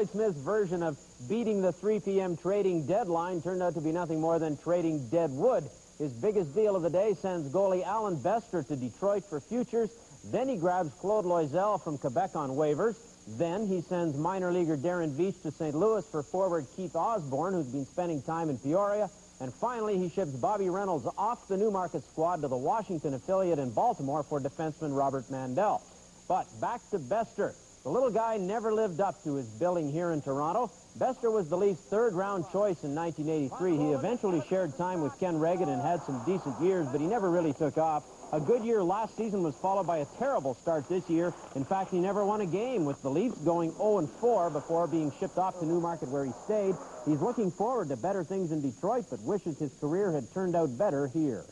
Floyd Smith's version of beating the 3 p.m. trading deadline turned out to be nothing more than trading dead wood. His biggest deal of the day sends goalie Alan Bester to Detroit for futures. Then he grabs Claude Loisel from Quebec on waivers. Then he sends minor leaguer Darren Veach to St. Louis for forward Keith Osborne, who's been spending time in Peoria. And finally, he ships Bobby Reynolds off the Newmarket squad to the Washington affiliate in Baltimore for defenseman Robert Mandel. But back to Bester. The little guy never lived up to his billing here in Toronto. Bester was the Leafs' third-round choice in 1983. He eventually shared time with Ken Regan and had some decent years, but he never really took off. A good year last season was followed by a terrible start this year. In fact, he never won a game, with the Leafs going 0-4 before being shipped off to Newmarket, where he stayed. He's looking forward to better things in Detroit, but wishes his career had turned out better here.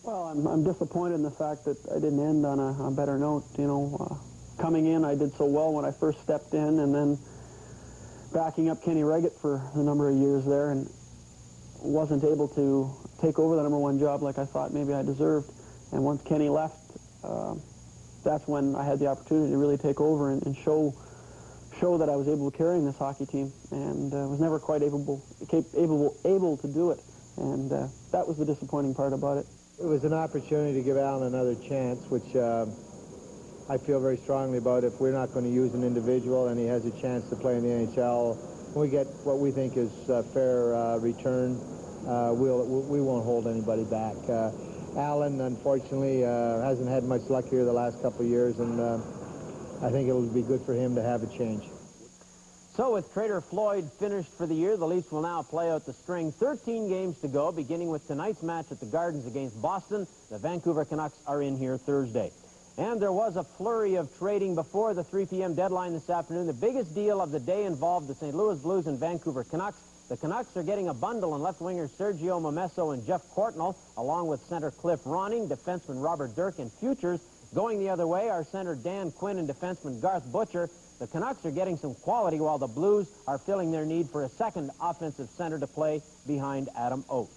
Well, I'm disappointed in the fact that I didn't end on a better note. You know, coming in, I did so well when I first stepped in, and then backing up Kenny Reggett for a number of years there, and wasn't able to take over the #1 job like I thought maybe I deserved. And once Kenny left, that's when I had the opportunity to really take over and show that I was able to carry this hockey team, and was never quite able to do it. And that was the disappointing part about it. It was an opportunity to give Alan another chance, which I feel very strongly about. If we're not going to use an individual and he has a chance to play in the NHL, when we get what we think is a fair return, we won't hold anybody back. Alan, unfortunately, hasn't had much luck here the last couple of years, and I think it will be good for him to have a change. So with Trader Floyd finished for the year, the Leafs will now play out the string. 13 games to go, beginning with tonight's match at the Gardens against Boston. The Vancouver Canucks are in here Thursday. And there was a flurry of trading before the 3 p.m. deadline this afternoon. The biggest deal of the day involved the St. Louis Blues and Vancouver Canucks. The Canucks are getting a bundle in left wingers Sergio Momesso and Jeff Courtnall, along with center Cliff Ronning, defenseman Robert Dirk, and futures. Going the other way are center Dan Quinn and defenseman Garth Butcher. The Canucks are getting some quality, while the Blues are filling their need for a second offensive center to play behind Adam Oates.